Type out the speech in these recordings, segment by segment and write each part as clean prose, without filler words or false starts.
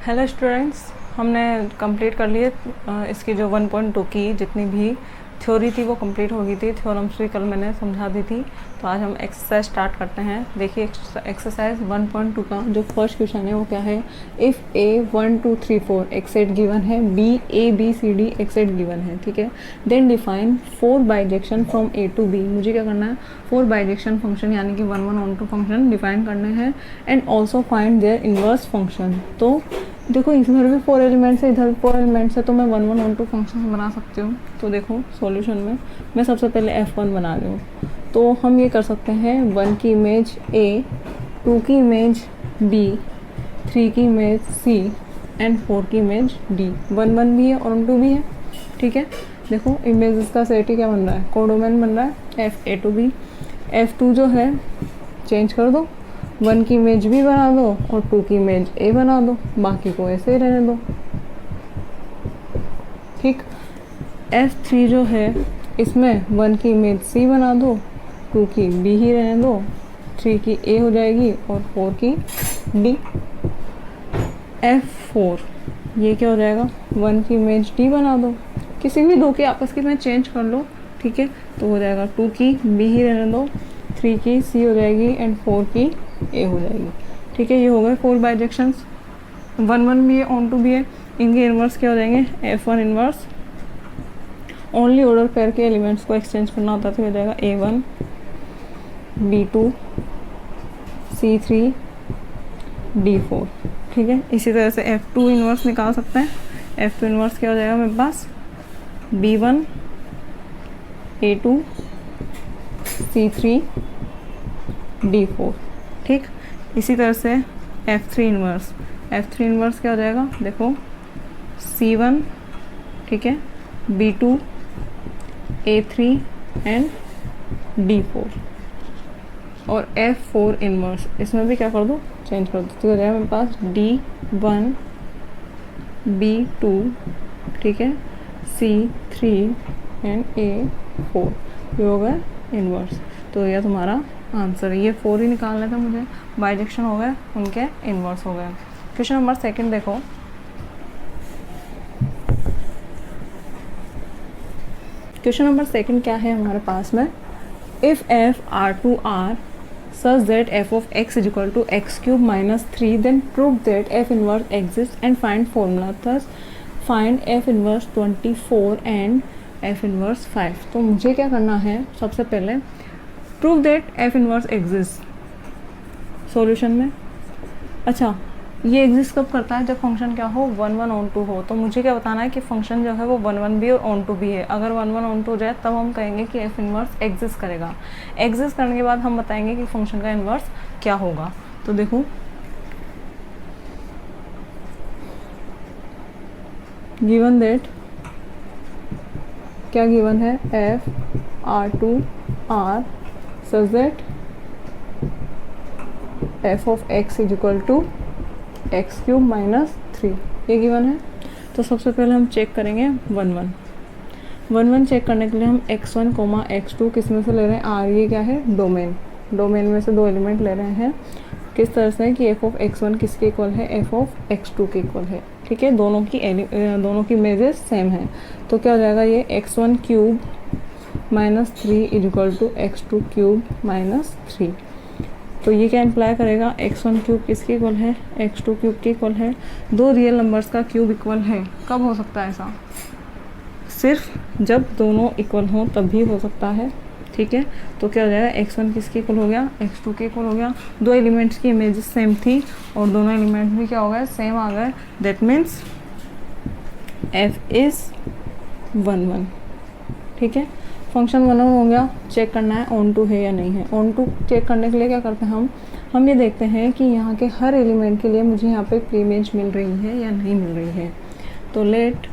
Hello students, हमने complete कर लिए इसकी जो 1.2 की जितनी भी थ्योरी थी वो कंप्लीट हो गई थी। थ्योरम्स भी कल मैंने समझा दी थी। तो आज हम एक्सरसाइज स्टार्ट करते हैं। देखिए एक्सरसाइज 1.2 का जो फर्स्ट क्वेश्चन है वो क्या है। इफ़ ए 1 2 3 4 एक सेट गिवन है, B A B C D एक सेट गिवन है, ठीक है। Then define 4 bijection from A to B. मुझे क्या करना है, 4 बाइजेक्शन फंक्शन यानी कि 1 1 1 2 फंक्शन डिफाइन करने हैं and also find their inverse function. तो देखो इधर भी 4 एलिमेंट्स है, इधर भी 4 एलिमेंट्स है, तो मैं 1 1 1 2 फंक्शन बना सकती हूँ। तो देखो सॉल्यूशन में मैं सबसे पहले F1 बना रही हूँ। तो हम ये कर सकते हैं 1 की इमेज A, 2 की इमेज B, 3 की इमेज C एंड 4 की इमेज D। 1 1 भी है और 2 भी है, ठीक है। देखो इमेज का सेट ही क्या बन रहा है, कोडोमेन बन रहा है F A to B। F2 जो है चेंज कर दो, 1 की इमेज B बना दो और 2 की इमेज A बना दो, बाकी को ऐसे ही रहने दो, ठीक। F3 जो है इसमें 1 की इमेज C बना दो, 2 की B ही रहने दो, 3 की A हो जाएगी और 4 की D। F4 ये क्या हो जाएगा, 1 की इमेज D बना दो, किसी भी दो की आपस की में चेंज कर लो, ठीक है। तो हो जाएगा 2 की B ही रहने दो, 3 की C हो जाएगी एंड 4 की A हो जाएगी, ठीक है। ये हो गए 4 बाइजेक्शंस। 1 1 भी है, ऑन टू भी है, इनके इनवर्स क्या हो जाएंगे, F1 inverse. Only order pair के एलिमेंट्स को एक्सचेंज करना होता है तो हो जाएगा A1 B2 C3 D4, ठीक है। इसी तरह से F2 इनवर्स निकाल सकते हैं। F2 इनवर्स क्या हो जाएगा मेरे पास, B1 A2 C3 D4, ठीक। इसी तरह से F3 इनवर्स, F3 इनवर्स क्या हो जाएगा, देखो C1, ठीक है, B2 A3 एंड D4 और F4 इनवर्स, इसमें भी क्या कर दो, चेंज कर दो, तो हो जाएगा मेरे पास D1 B2, ठीक है, C3 एंड A4। ये हो गया इनवर्स। तो यह तुम्हारा आंसर है। ये 4 ही निकालना था मुझे, बाइजेक्शन हो गए, उनके इनवर्स हो गए। क्वेश्चन नंबर 2 देखो। क्वेश्चन नंबर 2 क्या है हमारे पास में, if F R2 R such that f of x is equal to x cube minus 3 then prove that f inverse exists and find formula। thus find f inverse 24 and f inverse 5। तो मुझे क्या करना है, सबसे पहले prove that f inverse exists solution में। अच्छा, ये एग्जिस्ट कब करता है, जब फंक्शन क्या हो, 1 1 ऑन 2 हो। तो मुझे क्या बताना है कि फंक्शन जो है वो 1 1 भी और ऑन 2 भी है। अगर 1 1 ऑन 2 हो जाए तब हम कहेंगे कि एफ इनवर्स एग्जिस्ट करेगा। एग्जिस्ट करने के बाद हम बताएंगे कि फंक्शन का इनवर्स क्या होगा। तो देखो गिवन दैट क्या गिवन है, F R2 R such that f of x is equal to x cube minus 3, ये गिवन है। तो सबसे पहले हम चेक करेंगे 1 1 चेक करने के लिए हम x1 x2 किस में से ले रहे हैं, आर, ये क्या है, डोमेन में से 2 एलिमेंट ले रहे हैं। किस तरह से कि f ऑफ x1 किसके इक्वल है, f ऑफ x2 के इक्वल है, ठीक है। दोनों की इमेजेस सेम है। तो क्या हो जाएगा, ये x1 cube minus 3 is equal to x2 cube minus 3। तो ये क्या इम्प्लाई करेगा, x1 क्यूब किसके इक्वल है, x2 क्यूब के इक्वल है। 2 रियल नंबर्स का क्यूब इक्वल है, कब हो सकता है ऐसा, सिर्फ जब दोनों इक्वल हों तभी हो सकता है, ठीक है। तो क्या हो जाएगा, x1 किसके इक्वल हो गया, x2 के इक्वल हो गया। 2 एलिमेंट्स की इमेजेस सेम थी और दोनों एलिमेंट भी क्या हो गए, सेम आ गए। दैट मीन्स f इज़ 1 1, ठीक है। फंक्शन 1 1 हो गया। चेक करना है ऑन टू है या नहीं है। ऑन टू चेक करने के लिए क्या करते हैं हम ये देखते हैं कि यहाँ के हर एलिमेंट के लिए मुझे यहाँ पे प्रीइमेज मिल रही है या नहीं मिल रही है। तो let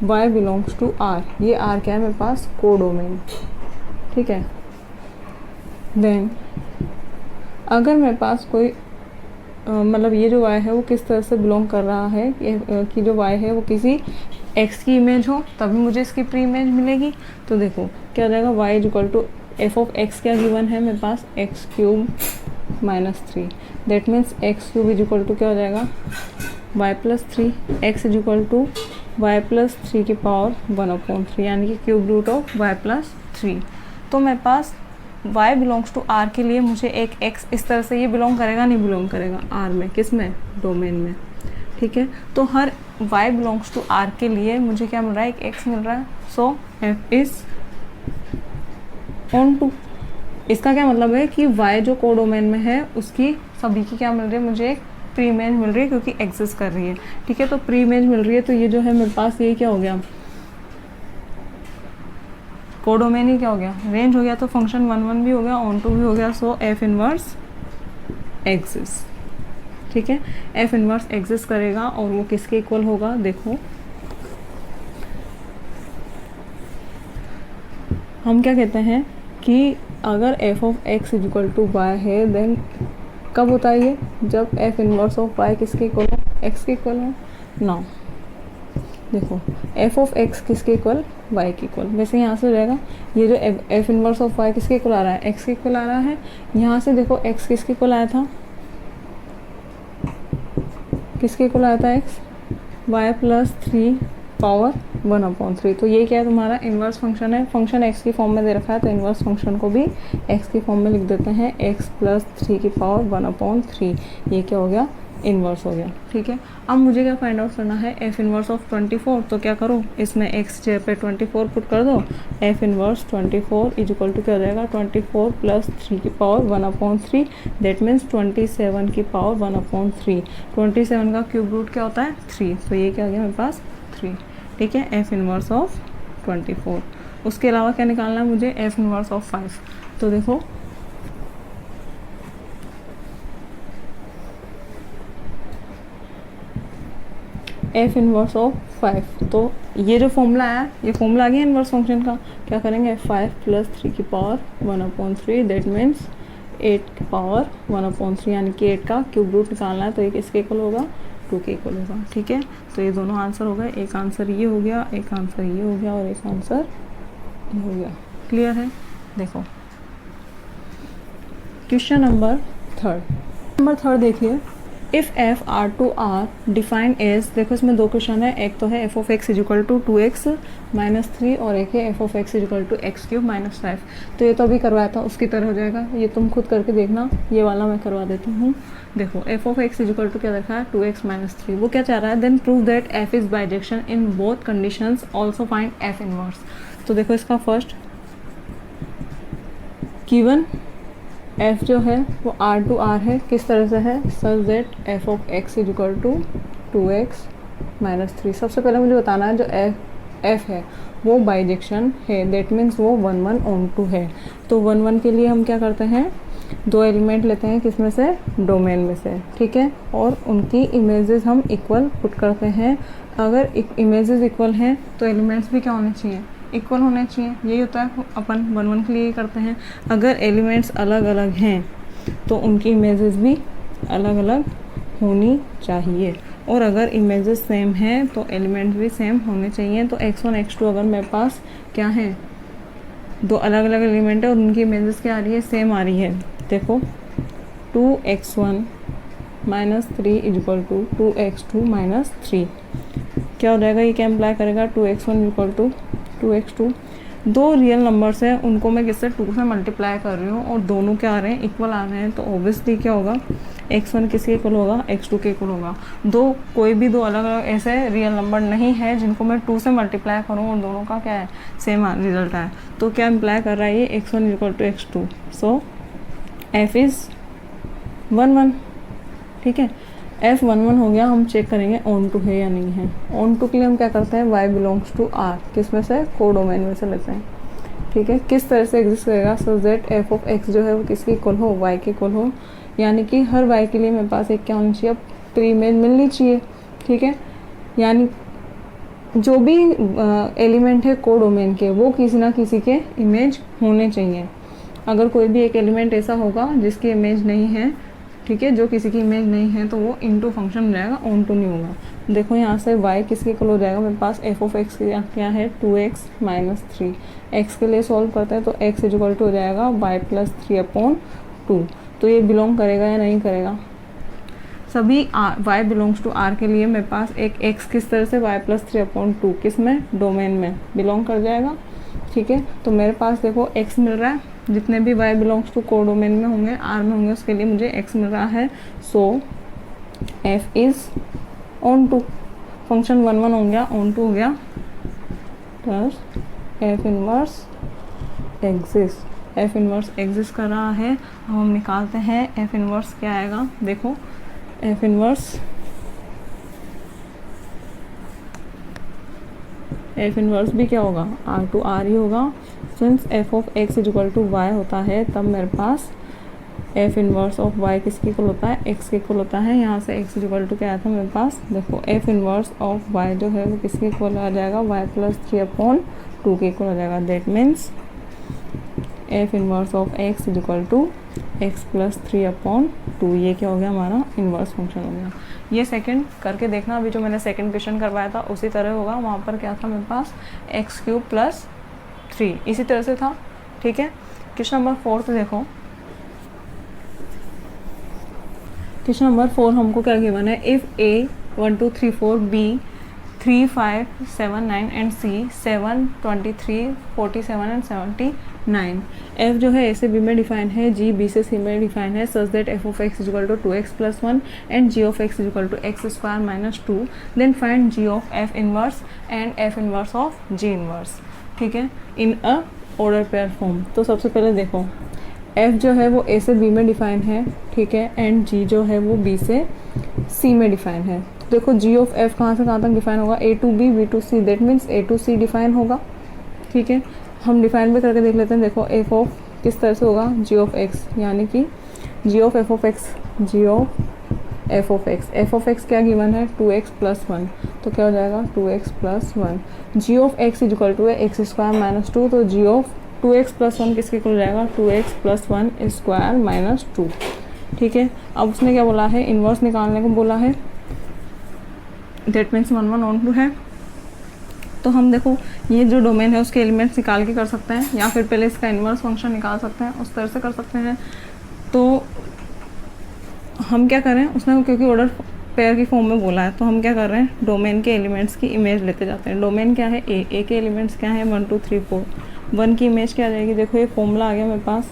y belongs to r, ये r क्या है मेरे पास, कोडोमेन, ठीक है। देन अगर मेरे पास कोई मतलब ये जो y है वो किस तरह से बिलोंग कर रहा है कि जो y है वो किसी x की इमेज हो तभी मुझे इसकी प्री इमेज मिलेगी। तो देखो क्या हो जाएगा, y is equal to f of x क्या गिवन है मेरे पास, x cube minus 3। That means x cube is equal to क्या हो जाएगा, y plus three, x is equal to y plus three की पावर 1/3 यानी कि cube root of y plus three. तो मेरे पास y बिलोंग्स टू r के लिए मुझे एक x इस तरह से, ये बिलोंग करेगा नहीं बिलोंग करेगा r में, किस में, डोमेन में, ठीक है। तो हर y बिलोंग्स टू r के लिए मुझे क्या मिल रहा है, एक x मिल रहा है। So f is on to. इसका क्या मतलब है कि y जो को डोमेन में है उसकी सभी की क्या मिल रही है, मुझे एक प्री इमेज मिल रही है क्योंकि एग्जिस्ट कर रही है, ठीक है। तो प्री इमेज मिल रही है तो ये जो है मेरे पास ये क्या हो गया, कोडोमेन ही क्या हो गया, रेंज हो गया। तो फंक्शन 1 1 भी हो गया, ऑन टू भी हो गया। सो एफ इनवर्स एग्जिस्ट, ठीक है। एफ इनवर्स एग्जिस्ट करेगा और वो किसके इक्वल होगा, देखो हम क्या कहते हैं कि अगर f of x is equal to y है देन कब होता है ये, जब एफ इनवर्स ऑफ वाई किसके इक्वल हो, एक्स के इक्वल हो। नाउ देखो एफ ऑफ एक्स किसके इक्वल, वाई के इक्वल। वैसे यहाँ से हो जाएगा ये जो एफ इनवर्स ऑफ वाई किसके इक्वल आ रहा है, एक्स के इक्वल आ रहा है। यहाँ से देखो एक्स किसके इक्वल आया था, किसके इक्वल आया था x, y plus three power 1/3। तो ये क्या है, तुम्हारा इन्वर्स फंक्शन है। फंक्शन एक्स की फॉर्म में दे रखा है तो इन्वर्स फंक्शन को भी एक्स की फॉर्म में लिख देते हैं, एक्स प्लस थ्री की पावर 1/3। ये क्या हो गया, इन्वर्स हो गया, ठीक है। अब मुझे क्या फाइंड आउट करना है, एफ इन्वर्स ऑफ 24। तो क्या करो, इसमें एक्स जगह पे 24 पुट कर दो, f inverse 24 is equal to क्या हो जाएगा, 24 प्लस थ्री की पावर 1/3। दैट मीन्स 27 की पावर 1/3। 27 का क्यूब रूट क्या होता है, 3। तो ये क्या हो गया मेरे पास 3, ठीक है। F inverse of 24। उसके अलावा क्या निकालना है मुझे, एफ इन्वर्स ऑफ 5। तो देखो एफ इनवर्स ऑफ 5। तो ये जो फॉर्मूला आया, ये फॉर्मूला आ गया इनवर्स फंक्शन का। क्या करेंगे, 5 प्लस 3 की पावर 1/3 दैट मीन्स 8 की पावर 1/3 यानी कि 8 का क्यूब रूट निकालना है। तो एक इसके इक्वल होगा, 2 के इक्वल होगा, ठीक है। तो ये दोनों आंसर हो गए, एक आंसर ये हो गया, एक आंसर ये हो गया और एक आंसर ये हो गया। क्लियर है। देखो क्वेश्चन नंबर थर्ड देखिए, if f R to R define as, देखो इसमें दो क्वेश्चन है, एक तो है f of x is equal to 2x minus 3 और एक है f of x is equal to x cube minus 5। तो ये तो अभी करवाया था उसकी तरह हो जाएगा, ये तुम खुद करके देखना, ये वाला मैं करवा देती हूँ। देखो f of x is equal to क्या देखा है, 2x माइनस 3। वो क्या चाह रहा है, then prove that f is bijection in both conditions, also find f inverse. तो देखो इसका फर्स्ट गिवन f जो है वो r टू r है, किस तरह से है, such that f of x is equal to 2x minus 3। सबसे पहले मुझे बताना है जो f है वो बाइजेक्शन है, दैट मीन्स वो 1 1 ऑन टू है। तो 1 1 के लिए हम क्या करते हैं, दो एलिमेंट लेते हैं, किसमें से, डोमेन में से, ठीक है। और उनकी इमेजेस हम इक्वल पुट करते हैं। अगर इमेजेस इक्वल हैं तो एलिमेंट्स भी क्या होने चाहिए, इक्वल होने चाहिए। यही होता है अपन 1 1 के लिए करते हैं। अगर एलिमेंट्स अलग अलग हैं तो उनकी इमेजेस भी अलग अलग होनी चाहिए, और अगर इमेजेस सेम हैं तो एलिमेंट्स भी सेम होने चाहिए। तो x1 x2 अगर मेरे पास क्या है, दो अलग अलग एलिमेंट है और उनकी इमेजेस क्या आ रही है, सेम आ रही है। देखो 2x1 minus 3 is equal to 2x2 minus 3 क्या हो जाएगा, ये क्या इम्प्लाई करेगा, 2x1 इक्वल टू 2x2। दो रियल नंबर्स हैं, उनको मैं किससे 2 से मल्टीप्लाई कर रही हूँ और दोनों क्या आ रहे हैं, इक्वल आ रहे हैं। तो ऑब्वियसली क्या होगा, x1 किसके इक्वल होगा, x2 के इक्वल होगा। कोई भी दो अलग अलग ऐसे रियल नंबर नहीं है जिनको मैं 2 से मल्टीप्लाई करूँ और दोनों का क्या है, सेम रिजल्ट है। तो क्या इम्प्लाई कर रहा है ये, x1 equal to x2। So f is 1 1, ठीक है। f 1 1 हो गया। हम चेक करेंगे ऑन टू है या नहीं है। ऑन टू के लिए हम क्या करते हैं, y बिलोंग्स टू r, किस में से, को डोमेन में से लेते हैं, ठीक है। किस तरह से एग्जिस्ट करेगा, so that f of x जो है वो किसके इक्वल हो, y के इक्वल हो। यानी कि हर y के लिए मेरे पास एक क्या होनी चाहिए, प्री इमेज मिलनी चाहिए, ठीक है। यानी जो भी एलिमेंट है को डोमेन के, वो किसी ना किसी के इमेज होने चाहिए। अगर कोई भी एक एलिमेंट ऐसा होगा जिसकी इमेज नहीं है, ठीक है, जो किसी की इमेज नहीं है, तो वो इनटू फंक्शन में जाएगा, ऑन टू नहीं होगा। देखो यहाँ से y किसके इक्वल हो जाएगा, मेरे पास f ऑफ x क्या है, 2x माइनस 3। x के लिए सॉल्व करते हैं तो x इज इक्वल टू हो जाएगा y प्लस 3/2। तो ये बिलोंग करेगा या नहीं करेगा, सभी y बिलोंग्स टू r के लिए मेरे पास एक x किस तरह से y+3/2 किस में, डोमेन में बिलोंग कर जाएगा। ठीक है, तो मेरे पास देखो x मिल रहा है, जितने भी y बिलोंग्स टू को डोमेन में होंगे, r में होंगे, उसके लिए मुझे x मिल रहा है। So f is onto, function 1 1 हो गया, ऑन टू हो गया, plus f inverse exist. f inverse exist कर रहा है। अब हम निकालते हैं f इनवर्स क्या आएगा। देखो f इनवर्स भी क्या होगा, r टू r ही होगा। Since f of x equal to y होता है, तब मेरे पास f इनवर्स ऑफ y किसके इक्वल होता है, x के इक्वल होता है। यहाँ से x इक्वल टू क्या आया था मेरे पास, देखो f इनवर्स ऑफ y जो है वो किसके इक्वल आ जाएगा, y+3/2 के इक्वल आ जाएगा। That means f inverse of x equal to x+3/2। ये क्या हो गया, हमारा इनवर्स फंक्शन हो गया। ये सेकंड करके देखना, अभी जो मैंने सेकंड क्वेश्चन करवाया था उसी तरह होगा। वहाँ पर क्या था मेरे पास, x³ + 3 इसी तरह से था। ठीक है, क्वेश्चन नंबर 4 देखो। क्वेश्चन नंबर 4 हमको क्या गिवन है, if a 1 2 3 4 b 3 5 7 9 and c 7 23 47 and 79। f जो है a से b में डिफाइन है, g b से c में डिफाइन है, such that f of x equal to 2x + 1 and g of x equal to x² - 2। Then find g of f inverse and f inverse of g inverse. ठीक है, in a order pair form. तो सबसे पहले देखो f जो है वो a से b में डिफाइन है, ठीक है, एंड g जो है वो b से c में डिफाइन है। तो देखो g ऑफ f कहाँ से कहाँ तक डिफाइन होगा, a to b b to c, that means a to c define होगा। ठीक है, हम डिफाइन भी करके देख लेते हैं। देखो f ऑफ किस तरह से होगा, g ऑफ x, यानी कि g of f of x, g of f of x, f of x क्या गिवन है, 2x + 1, तो क्या हो जाएगा 2x + 1। g of x equal to है x² - 2, तो g ऑफ 2x + 1 किसके इक्वल हो जाएगा, 2x + 1² - 2। ठीक है, अब उसने क्या बोला है, इन्वर्स निकालने को बोला है, दैट मीन्स 1 1 ऑन टू है। तो हम देखो ये जो डोमेन है उसके एलिमेंट्स निकाल के कर सकते हैं, या फिर पहले इसका इन्वर्स फंक्शन निकाल सकते हैं, उस तरह से कर सकते हैं। तो हम क्या करें, उसने क्योंकि ऑर्डर पेयर की फॉर्म में बोला है, तो हम क्या कर रहे हैं, डोमेन के एलिमेंट्स की इमेज लेते जाते हैं। डोमेन क्या है, ए के एलिमेंट्स क्या है, 1 2 3 4। 1 की इमेज क्या आ जाएगी, देखो ये फॉर्मूला आ गया मेरे पास,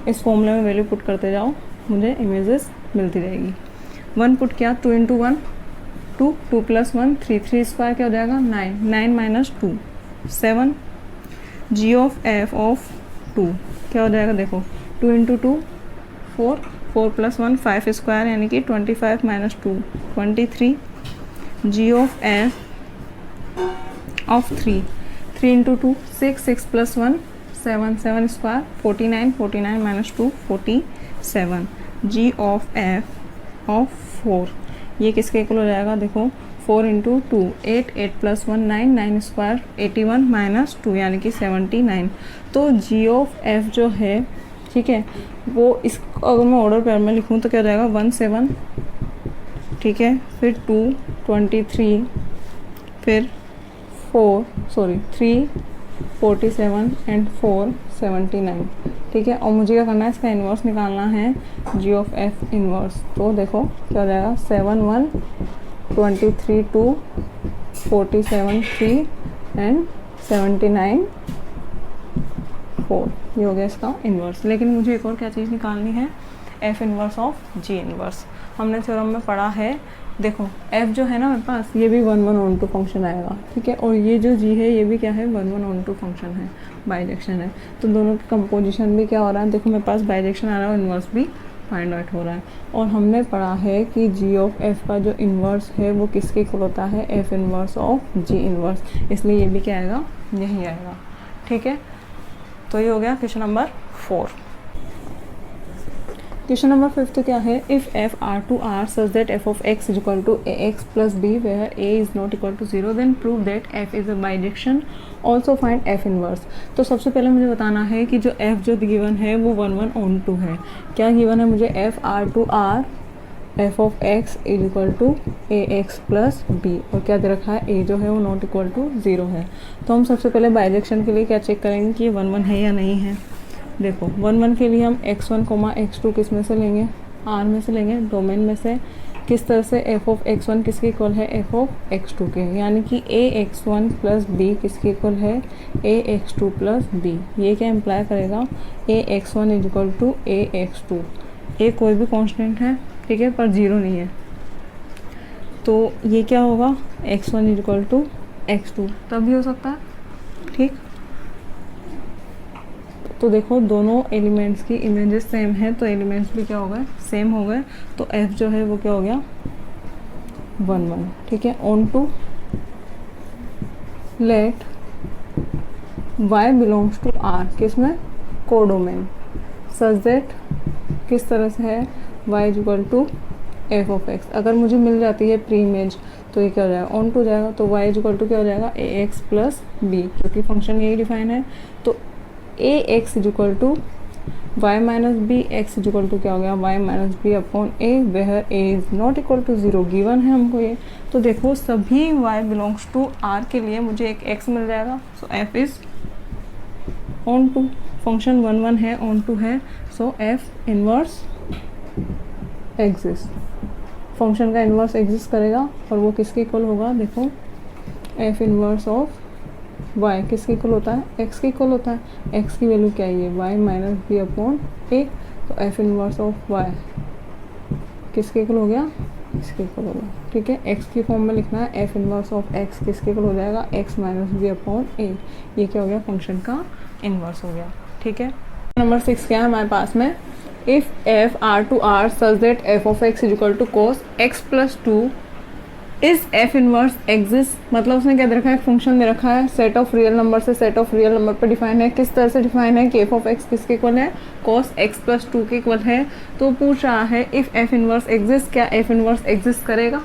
इस फॉर्मूले में वैल्यू पुट करते जाओ, मुझे इमेजेस मिलती रहेगी। 1 पुट किया, 2 × 1 2, 2 + 1 3, 3 स्क्वायर क्या हो जाएगा 9, 9 - 2 7। g ऑफ f ऑफ 2 क्या हो जाएगा, देखो 2 × 2 4, 4 + 1 5 स्क्वायर यानी कि 25 - 2 23। g of f of 3, 3 × 2 6, 6 + 1 7, 7 square 49, 49 - 2 47। g of f of 4 ये किसके इक्वल हो जाएगा, देखो 4 × 2 8, 8 + 1 9, 9 स्क्वायर 81 - 2 यानी कि 79। तो g ऑफ f जो है, ठीक है, वो इस अगर मैं ऑर्डर पेयर में लिखूँ तो क्या हो जाएगा 1 7, ठीक है, फिर 2 23, फिर 3 47 एंड 4 79। ठीक है, और मुझे क्या करना है, इसका इन्वर्स निकालना है, g ऑफ f इन्वर्स। तो देखो क्या हो जाएगा 7 1 23 2 47 3 एंड 79 4। ये हो गया इसका इन्वर्स। लेकिन मुझे एक और क्या चीज़ निकालनी है, f inverse of g inverse. हमने थ्योरम में पढ़ा है, देखो f जो है ना मेरे पास, ये भी 1 1 ऑन टू फंक्शन आएगा। ठीक है, और ये जो g है ये भी क्या है, 1 1 ऑन टू फंक्शन है, बाइजेक्शन है। तो दोनों की कंपोजिशन भी क्या हो रहा है, देखो मेरे पास बाइजेक्शन आ रहा है और इन्वर्स भी फाइंड आउट हो रहा है। और हमने पढ़ा है कि g ऑफ f का जो इन्वर्स है वो किसके इक्वल होता है, f inverse of g inverse, इसलिए ये भी क्या आएगा, यही आएगा। ठीक है, तो ये हो गया क्वेश्चन नंबर 4। क्वेश्चन नंबर 5 क्या है, if f R such that f of x is equal to ax plus b where a is not equal to 0 then prove that f is a bijection, also find f inverse। तो सबसे पहले मुझे बताना है कि जो f जो given है वो 1 1 ऑन टू है। क्या गिवन है मुझे, f R f of x is equal to ax plus b, और क्या दे रखा है, a जो है वो नॉट इक्वल टू 0 है। तो हम सबसे पहले बाइजेक्शन के लिए क्या चेक करेंगे कि ये 1 1 है या नहीं है। देखो 1 1 के लिए हम x1, x2 किस में से लेंगे, R में से लेंगे, डोमेन में से, किस तरह से एफ ऑफ एक्स वन किसके इक्वल है एफ ऑफ एक्स टू के, यानी कि a x one plus b किसके इक्वल है a x two plus b. ये क्या इम्प्लाई करेगा a x one is equal to a x two. A कोई भी कांस्टेंट है, ठीक है, पर जीरो नहीं है, तो ये क्या होगा x one is equal to x two, तब भी हो सकता है, ठीक। तो देखो दोनों एलिमेंट्स की इमेजेस सेम है, तो एलिमेंट्स भी क्या हो गए सेम हो गए, तो f जो है वो क्या हो गया 1 1, ठीक है। Onto let y belongs to r, किसमें कोडोमेन, सच दैट किस तरह से है y is equal to f of x. अगर मुझे मिल जाती है प्री इमेज तो ये क्या हो जाएगा ऑन टू जाएगा, तो y इज इक्वल टू क्या हो जाएगा ए एक्स प्लस बी, क्योंकि फंक्शन यही डिफाइन है। तो a x is equal to y minus b, x is equal to क्या हो गया y minus b upon a, where a is not equal to zero, given है हमको ये। तो देखो सभी y बिलोंग्स टू r के लिए मुझे एक x मिल जाएगा, so f is onto, function 1 1 है, ऑन टू है, so f inverse exist, function का इन्वर्स एग्जिस्ट करेगा और वो किसके इक्वल होगा, देखो f इनवर्स ऑफ y किसके इक्वल होता है x के इक्वल होता है। x की वैल्यू क्या है y माइनस बी अपॉन ए, तो f इनवर्स ऑफ y किसके इक्वल हो गया इसके इक्वल हो गया, ठीक है। x की फॉर्म में लिखना है, f इनवर्स ऑफ x किसके इक्वल हो जाएगा x माइनस बी अपॉन ए, ये क्या हो गया फंक्शन का इन्वर्स हो गया, ठीक है। नंबर 6 क्या है हमारे पास में, if f r to r such that f of x is equal to cos x plus 2 is f inverse exist, मतलब उसने क्या दे रखा है फंक्शन दे रखा है, सेट ऑफ रियल नंबर से सेट ऑफ रियल नंबर पर डिफाइन है। किस तरह से डिफाइन है कि f ऑफ x किसके इक्वल है cos x प्लस 2 के इक्वल है। तो पूछ रहा है इफ f इनवर्स एग्जिस्ट, क्या f इनवर्स एग्जिस्ट करेगा।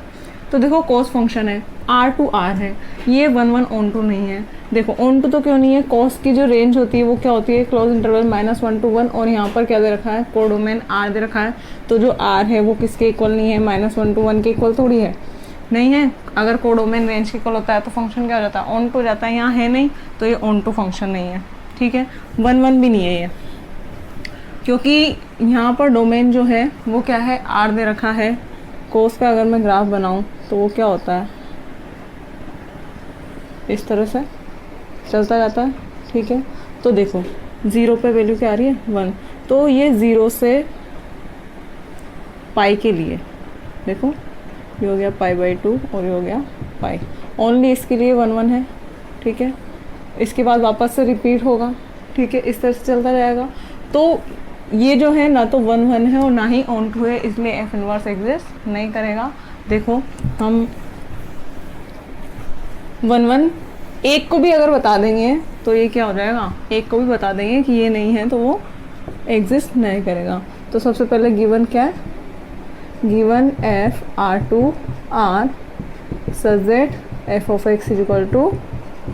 तो देखो cos फंक्शन है, r टू r है, ये 1 1 ऑन टू नहीं है। देखो ऑन टू तो क्यों नहीं है, cos की जो रेंज होती है वो क्या होती है क्लोज इंटरवल -1 to 1, और यहाँ पर क्या दे रखा है कोडोमेन r दे रखा है, तो जो r है वो किसके इक्वल नहीं है -1 to 1 के इक्वल थोड़ी है, नहीं है। अगर कोडोमेन रेंज के इक्वल होता है तो फंक्शन क्या हो जाता है ऑन टू जाता है, यहाँ है नहीं, तो ये ऑन टू फंक्शन नहीं है, ठीक है। 1 1 भी नहीं है ये, क्योंकि यहाँ पर डोमेन जो है वो क्या है r दे रखा है। कोस का अगर मैं ग्राफ बनाऊँ तो वो क्या होता है इस तरह से चलता जाता है, ठीक है। तो देखो 0 पे वैल्यू क्या आ रही है 1, तो ये 0 से पाई के लिए देखो ये हो गया π/2 और ये हो गया पाई, ओनली इसके लिए 1 1 है, ठीक है। इसके बाद वापस से रिपीट होगा, ठीक है, इस तरह से चलता जाएगा। तो ये जो है ना तो 1 1 है और ना ही ऑन टू है, इसलिए f इनवर्स एग्जिस्ट नहीं करेगा। देखो हम 1 1 एक को भी अगर बता देंगे तो ये क्या हो जाएगा, एक को भी बता देंगे कि ये नहीं है तो वो एग्जिस्ट नहीं करेगा। तो सबसे पहले गिवन क्या है, given f r to r such that f of x is equal to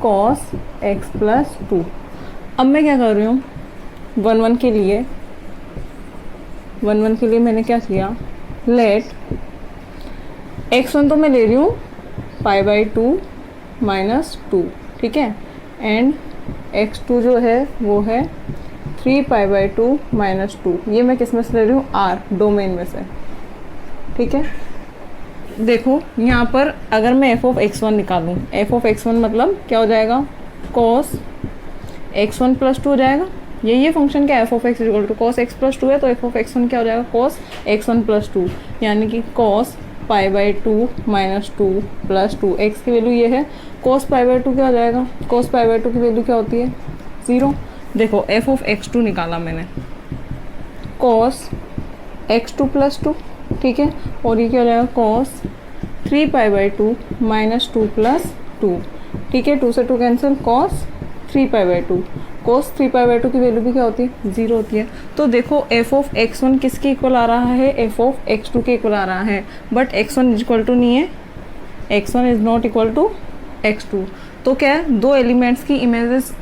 cos x plus 2। अब मैं क्या कर रही हूँ 1 1 के लिए, 1 1 के लिए मैंने क्या किया, लेट x1 तो मैं ले रही हूँ π/2 -2, ठीक है, एंड x2 जो है वो है 3 π/2 -2। ये मैं किस में से ले रही हूँ r डोमेन में से, ठीक है। देखो यहाँ पर अगर मैं f ऑफ x1 निकालूँ, f ऑफ x1 मतलब क्या हो जाएगा cos x1 प्लस 2 हो जाएगा। ये फंक्शन क्या f of x equal to cos x plus 2 है, तो f ऑफ x1 क्या हो जाएगा cos x1 प्लस 2, यानी कि cos π/2 -2 प्लस 2, x की वैल्यू ये है, cos π/2 क्या हो जाएगा, cos π/2 की वैल्यू क्या होती है 0। देखो f ऑफ x2 निकाला मैंने cos x2 प्लस 2, ठीक है, और ये क्या हो जाएगा cos 3 π/2 -2 प्लस 2, ठीक है, 2 से 2 कैंसिल, cos 3 π/2, cos 3 π/2 की वैल्यू भी क्या होती है 0 होती है। तो देखो f ऑफ x1 किसके इक्वल आ रहा है, f ऑफ x2 के इक्वल आ रहा है, but x1 is equal to नहीं है, x1 is not equal to x2। तो क्या है दो एलिमेंट्स की इमेजेस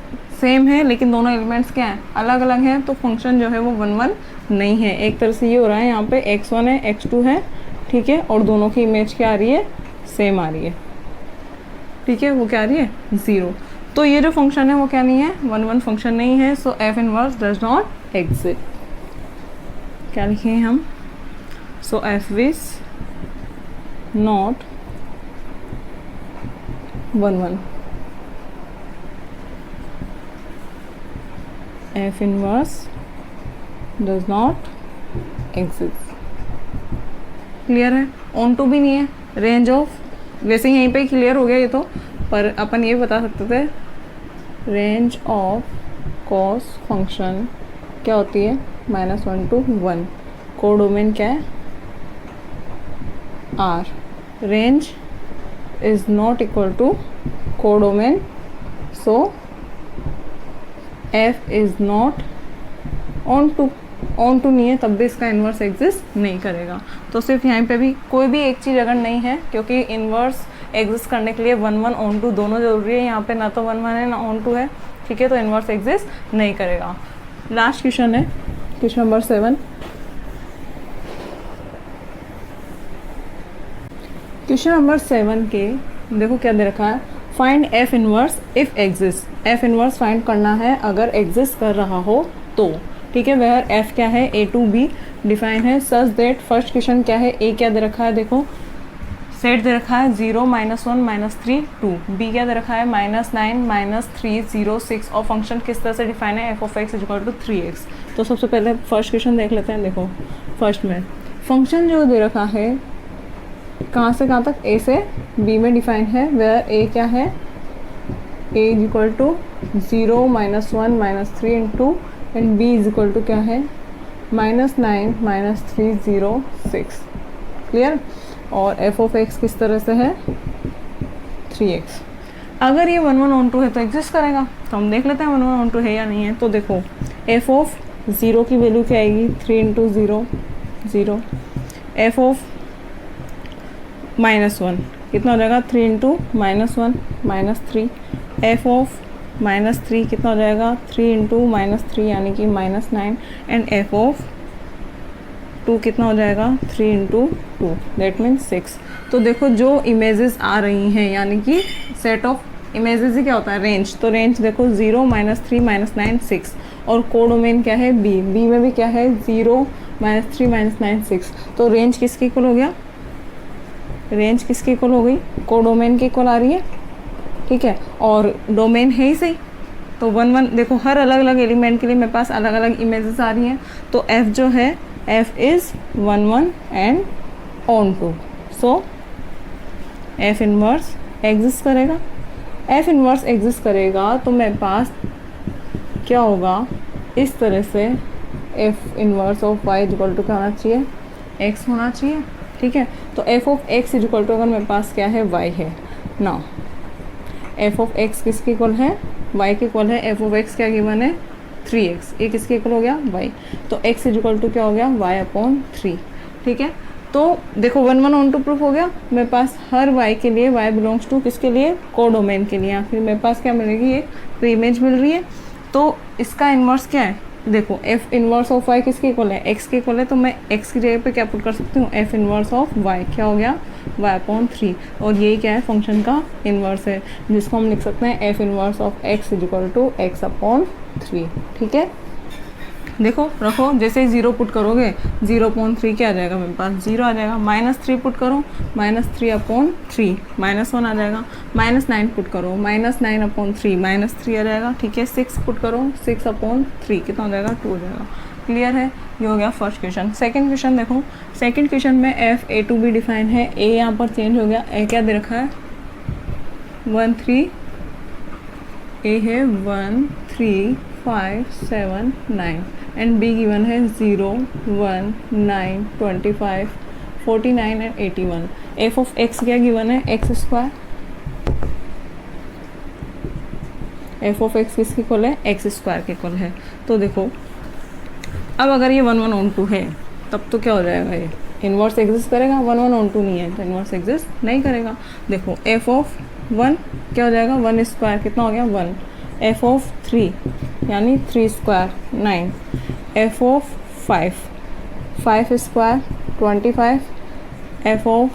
सेम है लेकिन दोनों एलिमेंट्स क्या हैं अलग अलग हैं, तो फंक्शन जो है वो 1 1 नहीं है। एक तरह से ये हो रहा है यहाँ पे x1 है x2 है, ठीक है, और दोनों की इमेज क्या आ रही है सेम आ रही है, ठीक है, वो क्या आ रही है 0। तो ये जो फंक्शन है वो क्या नहीं है 1 1 फंक्शन नहीं है, so f inverse does not exist. क्या लिखेंगे हम, सो f is not 1 1, F inverse does not exist. Clear है? ऑन टू भी नहीं है, रेंज ऑफ वैसे ही यहीं पे क्लियर हो गया ये तो, पर अपन ये बता सकते थे रेंज ऑफ कॉस फंक्शन क्या होती है, -1 to 1। कोडोमेन क्या है, R. Range is not equal to codomain, so f is not onto. Onto नहीं है तब भी इसका इन्वर्स एग्जिस्ट नहीं करेगा। तो सिर्फ यहाँ पे भी कोई भी एक चीज़ अगर नहीं है, क्योंकि इन्वर्स एग्जिस्ट करने के लिए 1 1 ऑन टू दोनों जरूरी है, यहाँ पे ना तो 1 1 है ना ऑन टू है, ठीक है, तो इन्वर्स एग्जिस्ट नहीं करेगा। लास्ट क्वेश्चन है क्वेश्चन नंबर 7। क्वेश्चन नंबर 7 के देखो क्या दे रखा है, find f inverse if exist. F inverse find करना है अगर एग्जिस्ट कर रहा हो तो, ठीक है। वेयर एफ क्या है, ए टू बी डिफाइन है सच दैट, फर्स्ट क्वेश्चन क्या है, ए क्या दे रखा है, देखो सेट दे रखा है 0 -1 -3 2, बी क्या दे रखा है -9 -3 0 6, और फंक्शन किस तरह से डिफाइन है, f of x equal to 3x। तो सबसे पहले फर्स्ट क्वेश्चन देख लेते हैं। देखो फर्स्ट में फंक्शन जो दे रखा है कहाँ से कहाँ तक, ए से बी में डिफाइन है, वेयर ए क्या है, a is equal to 0 -1 -3 2 and b is equal to क्या है -9 -3 0 6। क्लियर? और एफ ऑफ एक्स किस तरह से है 3x। अगर ये 1 1 ऑन टू है तो एग्जिस्ट करेगा, तो हम देख लेते हैं 1 1 ऑन टू है या नहीं है। तो देखो एफ ऑफ 0 की वैल्यू क्या आएगी, 3 × 0 0। एफ ऑफ -1 कितना हो जाएगा, 3 × -1 -3। एफ ऑफ -3 कितना हो जाएगा, 3 × -3 यानी कि -9। एंड एफ ऑफ 2 कितना हो जाएगा, 3 × 2 दैट मीन्स 6। तो देखो जो इमेजेस आ रही हैं, यानी कि सेट ऑफ इमेजेस ही क्या होता है, रेंज। तो रेंज देखो 0 -3 -9 6, और कोडोमेन क्या है बी, बी में भी क्या है 0 -3 -9 6। तो रेंज किसके इक्वल हो गया, रेंज किसके इक्वल हो गई, कोडोमेन के इक्वल आ रही है, ठीक है। और डोमेन है ही सही, तो 1 1 देखो हर अलग अलग एलिमेंट के लिए मेरे पास अलग अलग इमेजेस आ रही हैं। तो एफ जो है f is 1 1 and on to, so f inverse exist करेगा। f इनवर्स एग्जिस्ट करेगा तो मेरे पास क्या होगा, इस तरह से f inverse of y equal to क्या होना चाहिए, x होना चाहिए, ठीक है। तो f of x equal to अगर मेरे पास क्या है y है ना, f ऑफ x किसके इक्वल है, y के इक्वल है। f ऑफ x क्या गिवन है 3x, ये किसके इक्वल हो गया y। तो x इक्वल टू क्या हो गया y/3, ठीक है। तो देखो 1 1 ऑन टू प्रूफ हो गया मेरे पास, हर y के लिए y बिलोंग्स टू किसके लिए, कोडोमेन के लिए। फिर मेरे पास क्या मिलेगी, एक प्री इमेज मिल रही है। तो इसका इन्वर्स क्या है, देखो f इनवर्स ऑफ y किसके इक्वल है, x के इक्वल है। तो मैं x की जगह पे क्या पुट कर सकती हूँ, f इनवर्स ऑफ y क्या हो गया y/3, और यही क्या है फंक्शन का इन्वर्स है, जिसको हम लिख सकते हैं f inverse of x equal to x/3, ठीक है। देखो रखो, जैसे ही 0 पुट करोगे 0/3 क्या आ जाएगा, मेरे पास 0 आ जाएगा। -3 पुट करो -3/3 -1 आ जाएगा। -9 पुट करो -9/3 -3 आ जाएगा, ठीक है। 6 पुट करो 6/3 कितना हो जाएगा, 2 हो जाएगा। क्लियर है? ये हो गया फर्स्ट क्वेश्चन। सेकंड क्वेश्चन देखो, सेकंड क्वेश्चन में f A to B define है, ए यहाँ पर चेंज हो गया, ए क्या दे रखा है 1 3, ए है 1 3 5 7 9 एंड बी गिवन है 0 1 9 25 49 एंड 81। एफ ऑफ एक्स क्या गिवन है, x²। एफ ऑफ एक्स किसके इक्वल है, x² के इक्वल है। तो देखो अब अगर ये 1 1 ऑन टू है तब तो क्या हो जाएगा, ये इन्वर्स एग्जिस्ट करेगा। 1 1 ऑन टू नहीं है तो इन्वर्स एग्जिस्ट नहीं करेगा। देखो एफ ऑफ 1 क्या हो जाएगा, 1² कितना हो गया 1। एफ ऑफ 3 यानी 3² 9। F of 5² 25। F of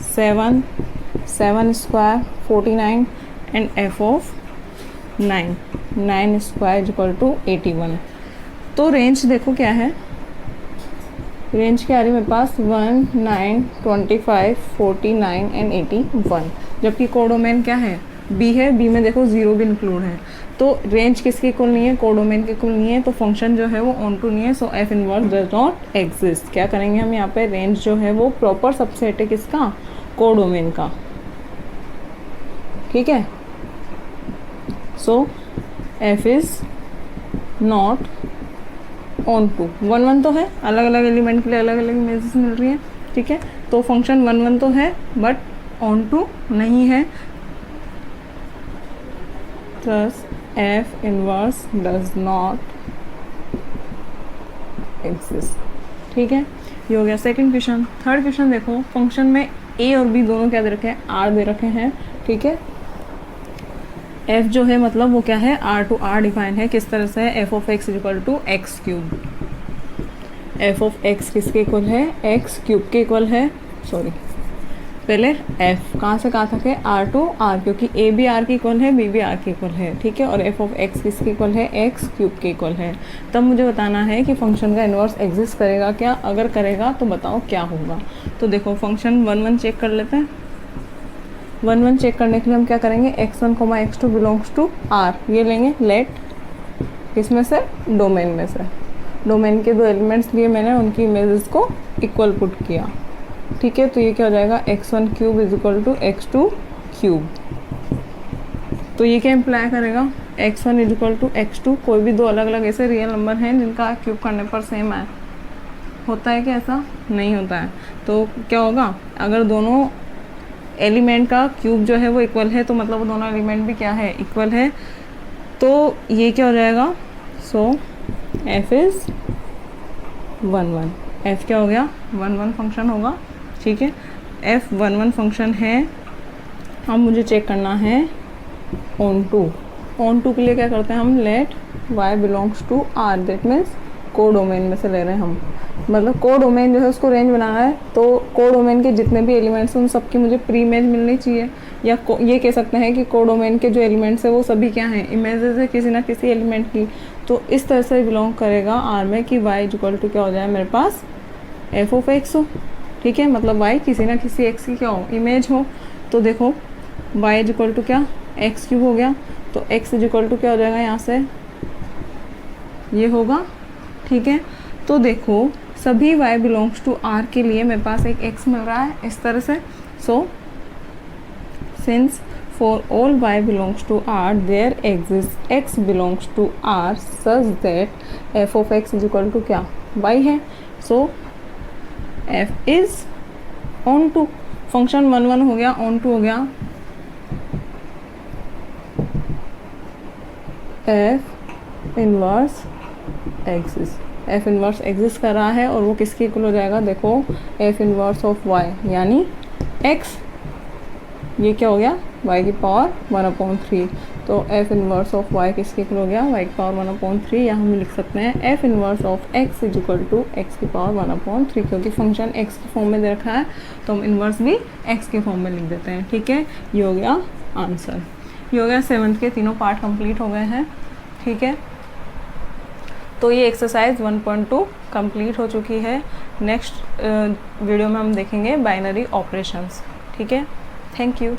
7 7² 49 and f of 9 square equal to 81। तो रेंज देखो क्या है, रेंज क्या आ रही है मेरे पास 1, 9, 25, 49 एंड 81, जबकि कोडोमेन क्या है बी है, बी में देखो 0 भी इंक्लूड है। तो रेंज किसके इक्वल नहीं है, कोडोमेन के इक्वल नहीं है, तो फंक्शन जो है वो ऑन टू नहीं है, so f inverse does not exist. क्या करेंगे हम यहाँ पे, रेंज जो है वो प्रॉपर सबसेट है किसका, कोडोमेन का, ठीक है। So f is not onto, 1 1 तो है, अलग अलग एलिमेंट के लिए अलग अलग इमेजेस मिल रही हैं, ठीक है। तो फंक्शन 1 1 तो है बट ऑन टू नहीं है, thus F inverse does not exist, ठीक है। ये हो गया सेकंड क्वेश्चन। थर्ड क्वेश्चन देखो, फंक्शन में ए और बी दोनों क्या दे रखे हैं, आर दे रखे हैं, ठीक है। एफ जो है मतलब वो क्या है, आर टू आर डिफाइन है, किस तरह से, f of x equal to x cube. F of x किसके इक्वल है, एक्स क्यूब के इक्वल है, सॉरी पहले एफ कहाँ से कहाँ तक है, आर टू आर, क्योंकि ए भी आर के इक्वल है, बी भी आर के इक्वल है, ठीक है। और एफ ऑफ एक्स किसके इक्वल है, एक्स क्यूब के इक्वल है। तब मुझे बताना है कि फंक्शन का इन्वर्स एग्जिस्ट करेगा क्या, अगर करेगा तो बताओ क्या होगा। तो देखो फंक्शन 1 1 चेक कर लेते हैं। 1 1 चेक करने के लिए हम क्या करेंगे, x1, x2 belongs to r, ये लेंगे लेट, किसमें से, डोमेन में से। डोमेन के 2 एलिमेंट्स लिए मैंने, उनकी इमेजेस को इक्वल पुट किया, ठीक है। तो ये क्या हो जाएगा, x1 cube is equal to x2 cube. तो ये क्या इम्प्लाई करेगा, x1 is equal to x2, कोई भी 2 अलग अलग ऐसे रियल नंबर हैं जिनका क्यूब करने पर सेम आए, होता है क्या, ऐसा नहीं होता है। तो क्या होगा, अगर दोनों एलिमेंट का क्यूब जो है वो इक्वल है, तो मतलब वो दोनों एलिमेंट भी क्या है, इक्वल है। तो ये क्या हो जाएगा, सो एफ इज़ 1 1, एफ क्या हो गया, 1 1 फंक्शन होगा, ठीक है। एफ 1 1 फंक्शन है। अब मुझे चेक करना है ऑन टू। ऑन टू के लिए क्या करते हैं हम, let y belongs to R, that means codomain में से ले रहे हैं हम, मतलब को डोमेन जो है उसको रेंज बनाना है। तो को डोमेन के जितने भी एलिमेंट्स हैं उन सबकी मुझे प्री इमेज मिलनी चाहिए, या ये कह सकते हैं कि को डोमेन के जो एलिमेंट्स हैं वो सभी क्या हैं, इमेजेस है किसी ना किसी एलिमेंट की। तो इस तरह से बिलोंग करेगा आर में कि वाई इक्वल टू क्या हो जाए, मेरे पास एफ ऑफ एक्स हो, ठीक है। मतलब वाई किसी ना किसी एक्स की क्या हो, इमेज हो। तो देखो वाई इक्वल टू क्या, एक्स क्यूब हो गया, तो एक्स इक्वल टू क्या हो जाएगा, यहाँ से ये होगा, ठीक है। तो देखो सभी y बिलोंग्स टू r के लिए मेरे पास एक x मिल रहा है इस तरह से। So since for all y belongs to r there exist x belongs to r such that f of x is equal to क्या, y है। So f is onto, function 1 1 हो गया, ऑन टू हो गया, f inverse exist, f inverse exist कर रहा है और वो किसके इक्वल हो जाएगा, देखो एफ इनवर्स ऑफ वाई यानी एक्स, ये क्या हो गया, वाई की पावर 1/3। तो एफ इनवर्स ऑफ वाई किसके इक्वल हो गया, वाई की पावर 1/3, या हम लिख सकते हैं f inverse of x is equal to x की पावर 1/3, क्योंकि फंक्शन एक्स के फॉर्म में दे रखा है तो हम इनवर्स भी एक्स के फॉर्म में लिख देते हैं, ठीक है। ये हो गया आंसर। ये हो गया 7th के तीनों पार्ट कंप्लीट हो गए हैं, ठीक है। तो ये एक्सरसाइज 1.2 कंप्लीट हो चुकी है। नेक्स्ट वीडियो में हम देखेंगे बाइनरी ऑपरेशंस, ठीक है। Thank you.